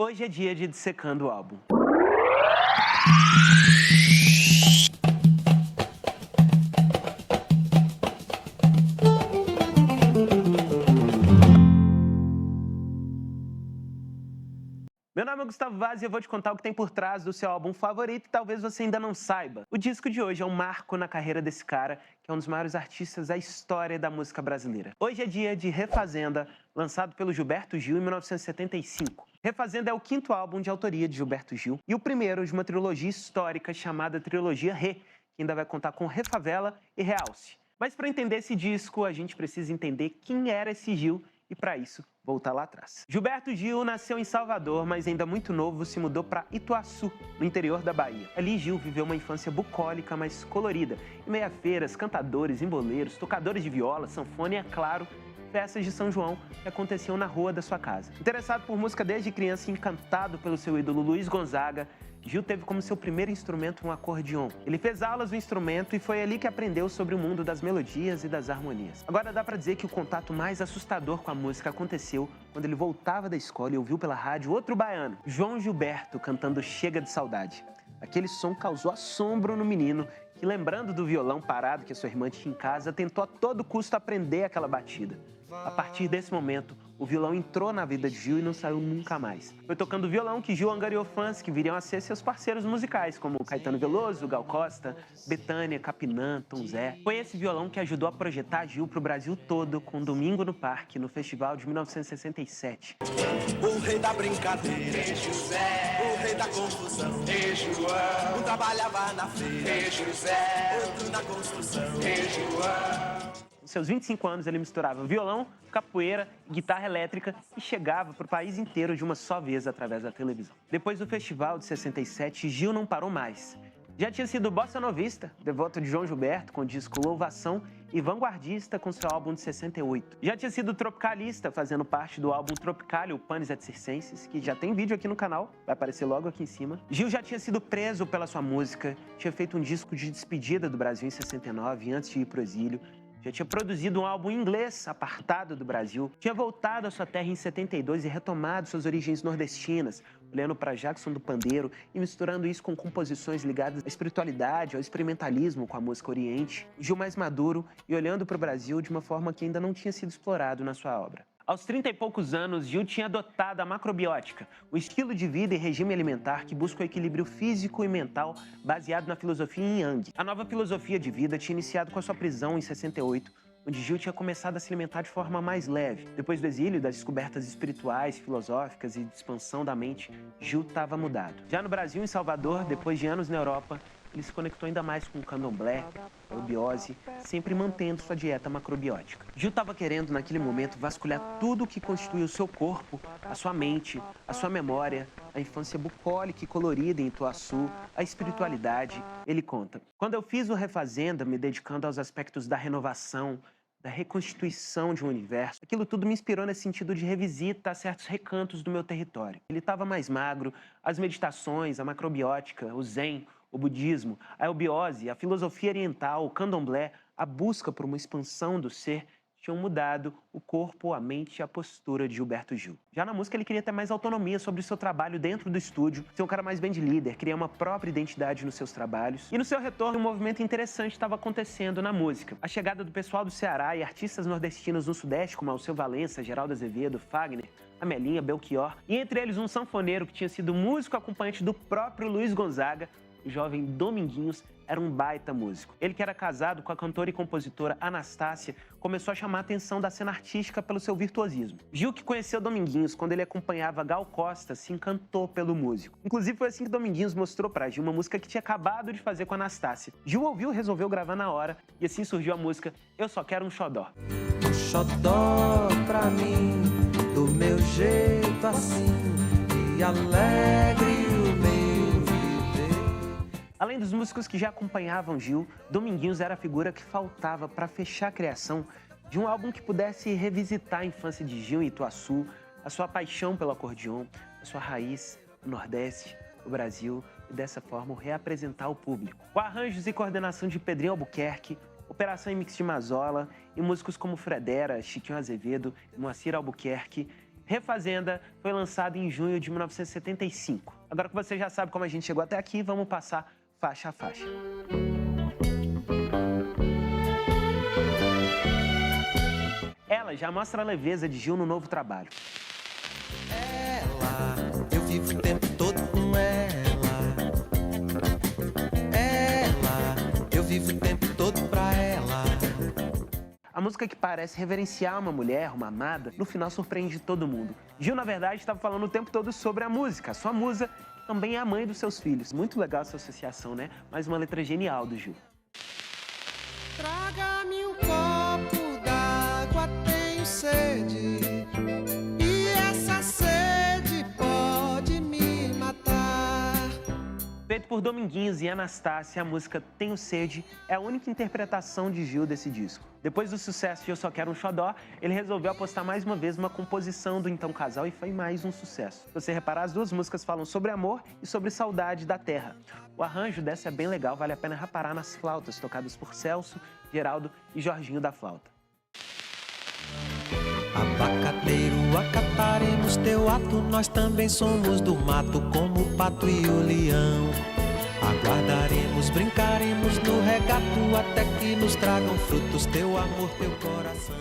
Hoje é dia de Dissecando o Álbum. Meu nome é Gustavo Vaz e eu vou te contar o que tem por trás do seu álbum favorito e talvez você ainda não saiba. O disco de hoje é um marco na carreira desse cara, que é um dos maiores artistas da história da música brasileira. Hoje é dia de Refazenda, lançado pelo Gilberto Gil em 1975. Refazenda é o quinto álbum de autoria de Gilberto Gil e o primeiro de uma trilogia histórica chamada Trilogia Rê, que ainda vai contar com Refavela e Realce. Mas para entender esse disco, a gente precisa entender quem era esse Gil e, para isso, voltar lá atrás. Gilberto Gil nasceu em Salvador, mas ainda muito novo se mudou para Ituaçu, no interior da Bahia. Ali, Gil viveu uma infância bucólica, mas colorida, em meio a feiras, cantadores, emboleiros, tocadores de viola, sanfona e, é claro, festas de São João que aconteciam na rua da sua casa. Interessado por música desde criança e encantado pelo seu ídolo Luiz Gonzaga, Gil teve como seu primeiro instrumento um acordeon. Ele fez aulas do instrumento e foi ali que aprendeu sobre o mundo das melodias e das harmonias. Agora dá pra dizer que o contato mais assustador com a música aconteceu quando ele voltava da escola e ouviu pela rádio outro baiano, João Gilberto, cantando Chega de Saudade. Aquele som causou assombro no menino, que, lembrando do violão parado que a sua irmã tinha em casa, tentou a todo custo aprender aquela batida. A partir desse momento, o violão entrou na vida de Gil e não saiu nunca mais. Foi tocando violão que Gil angariou fãs que viriam a ser seus parceiros musicais, como Caetano Veloso, Gal Costa, Bethânia, Capinã, Tom Zé. Foi esse violão que ajudou a projetar Gil para o Brasil todo com Domingo no Parque, no festival de 1967. O rei da brincadeira, José. O rei da confusão, João. Um trabalhava na feira, José. Outro na construção, João. Com seus 25 anos, ele misturava violão, capoeira e guitarra elétrica e chegava para o país inteiro de uma só vez através da televisão. Depois do festival de 67, Gil não parou mais. Já tinha sido bossa novista, devoto de João Gilberto, com o disco Louvação, e vanguardista com seu álbum de 68. Já tinha sido tropicalista, fazendo parte do álbum Tropicália, o Panis et Circenses, que já tem vídeo aqui no canal, vai aparecer logo aqui em cima. Gil já tinha sido preso pela sua música, tinha feito um disco de despedida do Brasil em 69, antes de ir para o exílio. Já tinha produzido um álbum em inglês, apartado do Brasil. Tinha voltado à sua terra em 72 e retomado suas origens nordestinas, olhando para Jackson do Pandeiro e misturando isso com composições ligadas à espiritualidade, ao experimentalismo com a música oriente. Gil mais maduro e olhando para o Brasil de uma forma que ainda não tinha sido explorado na sua obra. Aos 30 e poucos anos, Gil tinha adotado a macrobiótica, o estilo de vida e regime alimentar que busca o equilíbrio físico e mental baseado na filosofia Yin Yang. A nova filosofia de vida tinha iniciado com a sua prisão em 68, onde Gil tinha começado a se alimentar de forma mais leve. Depois do exílio, das descobertas espirituais, filosóficas e de expansão da mente, Gil estava mudado. Já no Brasil, em Salvador, depois de anos na Europa, ele se conectou ainda mais com o candomblé, a eubiose, sempre mantendo sua dieta macrobiótica. Gil estava querendo, naquele momento, vasculhar tudo o que constitui o seu corpo, a sua mente, a sua memória, a infância bucólica e colorida em Ituaçu, a espiritualidade. Ele conta: quando eu fiz o Refazenda, me dedicando aos aspectos da renovação, da reconstituição de um universo, aquilo tudo me inspirou nesse sentido de revisita a certos recantos do meu território. Ele estava mais magro, as meditações, a macrobiótica, o zen, o budismo, a eubiose, a filosofia oriental, o candomblé, a busca por uma expansão do ser, tinham mudado o corpo, a mente e a postura de Gilberto Gil. Já na música, ele queria ter mais autonomia sobre o seu trabalho dentro do estúdio, ser um cara mais band líder, criar uma própria identidade nos seus trabalhos. E no seu retorno, um movimento interessante estava acontecendo na música. A chegada do pessoal do Ceará e artistas nordestinos no Sudeste, como Alceu Valença, Geraldo Azevedo, Fagner, Amelinha, Belchior, e entre eles um sanfoneiro que tinha sido músico acompanhante do próprio Luiz Gonzaga. O jovem Dominguinhos era um baita músico. Ele, que era casado com a cantora e compositora Anastácia, começou a chamar a atenção da cena artística pelo seu virtuosismo. Gil, que conheceu Dominguinhos quando ele acompanhava Gal Costa, se encantou pelo músico. Inclusive, foi assim que Dominguinhos mostrou pra Gil uma música que tinha acabado de fazer com a Anastácia. Gil ouviu e resolveu gravar na hora, e assim surgiu a música Eu Só Quero um Xodó. Um xodó pra mim, do meu jeito assim, e alegre o meu. Além dos músicos que já acompanhavam Gil, Dominguinhos era a figura que faltava para fechar a criação de um álbum que pudesse revisitar a infância de Gil em Ituaçu, a sua paixão pelo acordeon, a sua raiz, o Nordeste, o Brasil, e dessa forma o reapresentar ao público. Com arranjos e coordenação de Pedrinho Albuquerque, operação em mix de Mazola e músicos como Fredera, Chiquinho Azevedo e Moacir Albuquerque, Refazenda foi lançado em junho de 1975. Agora que você já sabe como a gente chegou até aqui, vamos passar faixa a faixa. Ela já mostra a leveza de Gil no novo trabalho. Eu vivo o tempo todo com ela. Eu vivo o tempo todo pra ela. A música que parece reverenciar uma mulher, uma amada, no final surpreende todo mundo. Gil, na verdade, estava falando o tempo todo sobre a música, a sua musa, que também é a mãe dos seus filhos. Muito legal essa associação, né? Mais uma letra genial do Gil. Traga-me um copo d'água, tenho sede. E essa sede pode me matar. Feito por Dominguinhos e Anastácia, a música Tenho Sede é a única interpretação de Gil desse disco. Depois do sucesso de Eu Só Quero um Xodó, ele resolveu apostar mais uma vez uma composição do então casal e foi mais um sucesso. Se você reparar, as duas músicas falam sobre amor e sobre saudade da terra. O arranjo dessa é bem legal, vale a pena reparar nas flautas tocadas por Celso, Geraldo e Jorginho da flauta. Abacateiro, acataremos teu ato, nós também somos do mato, como o pato e o leão. Aguardaremos, brincaremos no regato, até que nos tragam frutos teu amor, teu coração.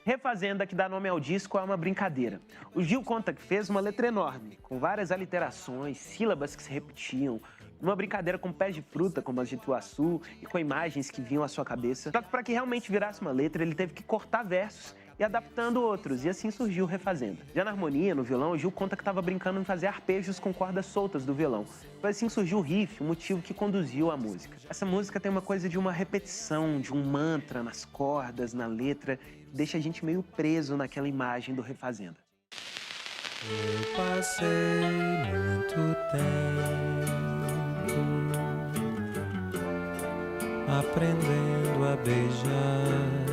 Refazenda, que dá nome ao disco, é uma brincadeira. O Gil conta que fez uma letra enorme, com várias aliterações, sílabas que se repetiam, uma brincadeira com pés de fruta, como as de Ituaçu, e com imagens que vinham à sua cabeça. Só que para que realmente virasse uma letra, ele teve que cortar versos e adaptando outros, e assim surgiu o Refazenda. Já na harmonia, no violão, o Gil conta que estava brincando em fazer arpejos com cordas soltas do violão. Foi assim que surgiu o riff, o motivo que conduziu a música. Essa música tem uma coisa de uma repetição, de um mantra nas cordas, na letra, que deixa a gente meio preso naquela imagem do Refazenda. Eu passei muito tempo aprendendo a beijar.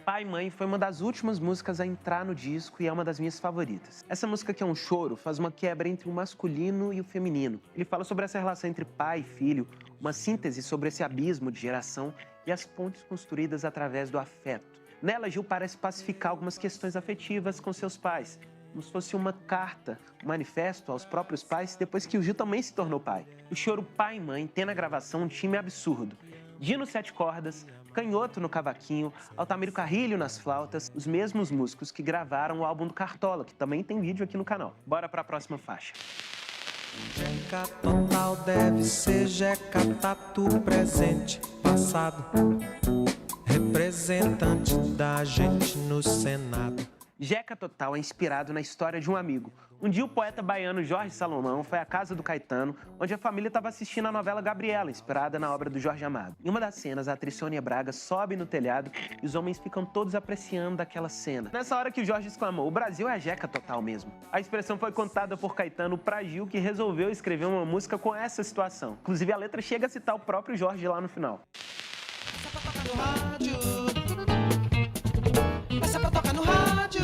Pai e Mãe foi uma das últimas músicas a entrar no disco e é uma das minhas favoritas. Essa música, que é um choro, faz uma quebra entre o masculino e o feminino. Ele fala sobre essa relação entre pai e filho, uma síntese sobre esse abismo de geração e as pontes construídas através do afeto. Nela, Gil parece pacificar algumas questões afetivas com seus pais, como se fosse uma carta, um manifesto aos próprios pais, depois que o Gil também se tornou pai. O choro Pai e Mãe tem na gravação um time absurdo. Dino 7 cordas, Canhoto no cavaquinho, Altamiro Carrilho nas flautas, os mesmos músicos que gravaram o álbum do Cartola, que também tem vídeo aqui no canal. Bora para a próxima faixa. Jeca total deve ser Jeca tatu presente, passado, representante da gente no Senado. Jeca Total é inspirado na história de um amigo. Um dia o poeta baiano Jorge Salomão foi à casa do Caetano, onde a família estava assistindo a novela Gabriela, inspirada na obra do Jorge Amado. Em uma das cenas, a atriz Sônia Braga sobe no telhado e os homens ficam todos apreciando aquela cena. Nessa hora que o Jorge exclamou, o Brasil é a Jeca Total mesmo. A expressão foi contada por Caetano pra Gil, que resolveu escrever uma música com essa situação. Inclusive, a letra chega a citar o próprio Jorge lá no final. Essa pra tocar no rádio. Essa pra tocar no rádio.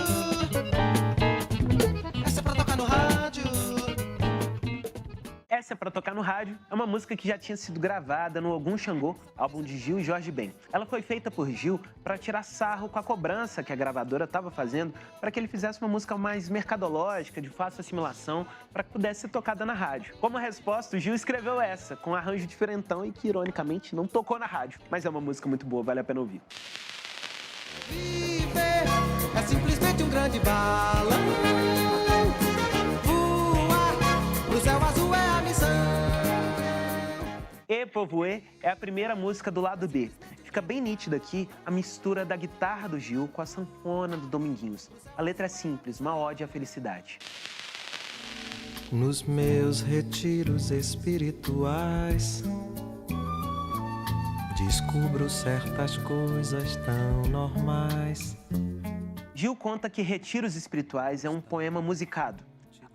Essa é pra tocar no rádio é uma música que já tinha sido gravada no Ogum Xangô, álbum de Gil e Jorge Ben. Ela foi feita por Gil para tirar sarro com a cobrança que a gravadora estava fazendo para que ele fizesse uma música mais mercadológica, de fácil assimilação, para que pudesse ser tocada na rádio. Como resposta, o Gil escreveu essa, com um arranjo diferentão e que, ironicamente, não tocou na rádio. Mas é uma música muito boa, vale a pena ouvir. Viver é simplesmente um grande balão. Voar pro céu azul é a missão. E Povoe é a primeira música do lado B. Fica bem nítida aqui a mistura da guitarra do Gil com a sanfona do Dominguinhos. A letra é simples, uma ode à felicidade. Nos meus retiros espirituais descubro certas coisas tão normais. Gil conta que Retiros Espirituais é um poema musicado.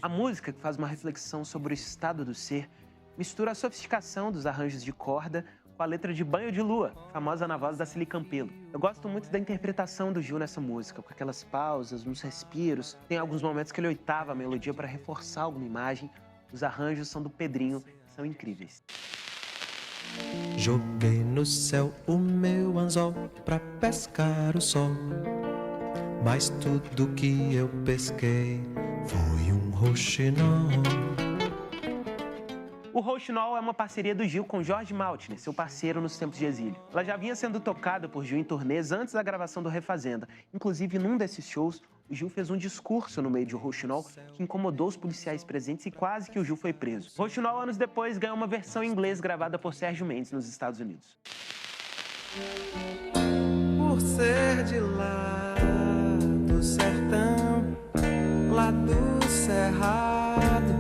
A música, que faz uma reflexão sobre o estado do ser, mistura a sofisticação dos arranjos de corda com a letra de Banho de Lua, famosa na voz da Celi Campelo. Eu gosto muito da interpretação do Gil nessa música, com aquelas pausas, nos respiros. Tem alguns momentos que ele oitava a melodia para reforçar alguma imagem. Os arranjos são do Pedrinho, são incríveis. Joguei no céu o meu anzol pra pescar o sol. mas tudo que eu pesquei foi um rouxinol. O Rouxinol é uma parceria do Gil com Jorge Maltner, seu parceiro nos tempos de exílio. Ela já vinha sendo tocada por Gil em turnês antes da gravação do Refazenda. Inclusive, num desses shows, o Gil fez um discurso no meio de Rouxinol que incomodou os policiais presentes e quase que o Gil foi preso. Rouxinol, anos depois, ganhou uma versão em inglês gravada por Sérgio Mendes nos Estados Unidos. Por ser de lá do sertão, lá do cerrado,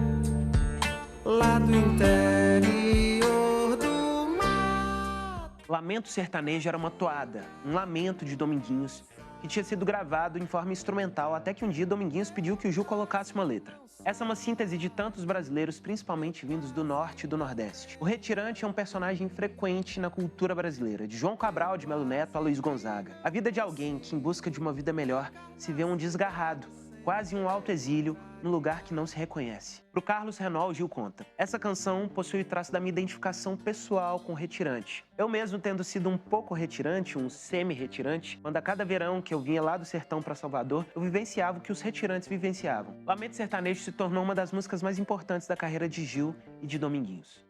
lá do interior do mar. Lamento Sertanejo era uma toada, um lamento de Dominguinhos, que tinha sido gravado em forma instrumental até que um dia Dominguinhos pediu que o Gil colocasse uma letra. Essa é uma síntese de tantos brasileiros, principalmente vindos do Norte e do Nordeste. O retirante é um personagem frequente na cultura brasileira, de João Cabral de Melo Neto a Luiz Gonzaga. A vida de alguém que, em busca de uma vida melhor, se vê um desgarrado, quase um autoexílio, num lugar que não se reconhece. Pro Carlos Renault, Gil conta: essa canção possui o traço da minha identificação pessoal com o retirante. Eu mesmo tendo sido um pouco retirante, um semi-retirante, quando a cada verão que eu vinha lá do sertão para Salvador, eu vivenciava o que os retirantes vivenciavam. Lamento Sertanejo se tornou uma das músicas mais importantes da carreira de Gil e de Dominguinhos.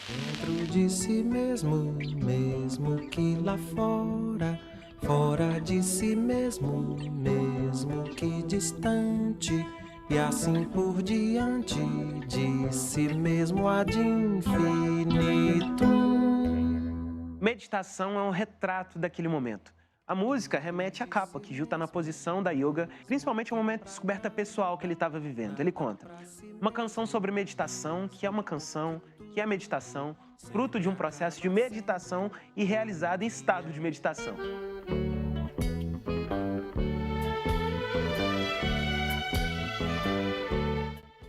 Dentro de si mesmo, mesmo que lá fora, fora de si mesmo, mesmo que distante, e assim por diante, de si mesmo há de infinito. Meditação é um retrato daquele momento. A música remete à capa, que Gil tá na posição da yoga, principalmente ao momento de descoberta pessoal que ele estava vivendo. Ele conta: uma canção sobre meditação, que é uma canção, que é meditação, fruto de um processo de meditação e realizada em estado de meditação.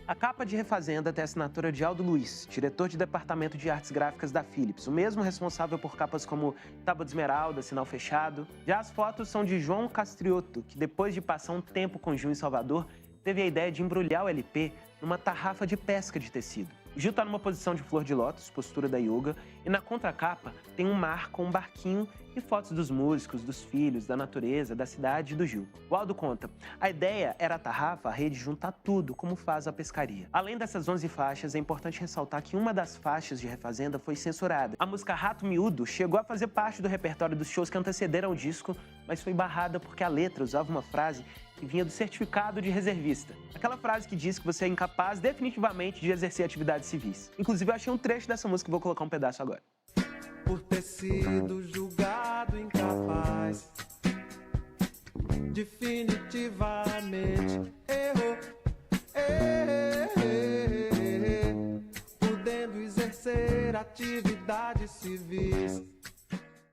A capa de Refazenda tem a assinatura de Aldo Luiz, diretor de departamento de artes gráficas da Philips, o mesmo responsável por capas como Tábua de Esmeralda, Sinal Fechado. Já as fotos são de João Castriotto, que depois de passar um tempo com Gil em Salvador, teve a ideia de embrulhar o LP numa tarrafa de pesca de tecido. Gil está numa posição de flor de lótus, postura da yoga, e na contracapa tem um mar com um barquinho e fotos dos músicos, dos filhos, da natureza, da cidade e do Gil. O Aldo conta: a ideia era a tarrafa, a rede, juntar tudo, como faz a pescaria. Além dessas 11 faixas, é importante ressaltar que uma das faixas de Refazenda foi censurada. A música Rato Miúdo chegou a fazer parte do repertório dos shows que antecederam o disco, mas foi barrada porque a letra usava uma frase que vinha do certificado de reservista. Aquela frase que diz que você é incapaz definitivamente de exercer atividades civis. Inclusive, eu achei um trecho dessa música e vou colocar um pedaço agora. Por ter sido julgado incapaz, definitivamente errou, podendo exercer atividades civis.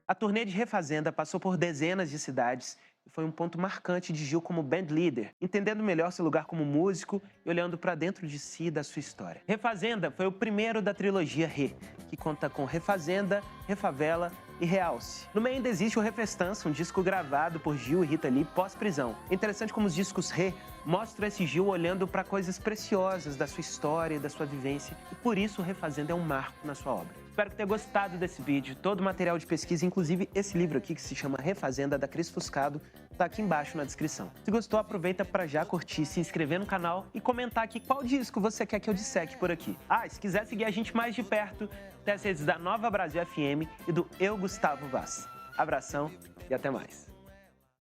A turnê de Refazenda passou por dezenas de cidades e foi um ponto marcante de Gil como band leader, entendendo melhor seu lugar como músico e olhando para dentro de si e da sua história. Refazenda foi o primeiro da trilogia Re, que conta com Refazenda, Refavela e Realce. No meio ainda existe o Refestança, um disco gravado por Gil e Rita Lee pós-prisão. É interessante como os discos Re mostram esse Gil olhando para coisas preciosas da sua história e da sua vivência, e por isso o Refazenda é um marco na sua obra. Espero que tenha gostado desse vídeo. Todo o material de pesquisa, inclusive esse livro aqui que se chama Refazenda, da Cris Fuscado, tá aqui embaixo na descrição. Se gostou, aproveita para já curtir, se inscrever no canal e comentar aqui qual disco você quer que eu disseque por aqui. Ah, e se quiser seguir a gente mais de perto, tem as redes da Nova Brasil FM e do Eu, Gustavo Vaz. Abração e até mais.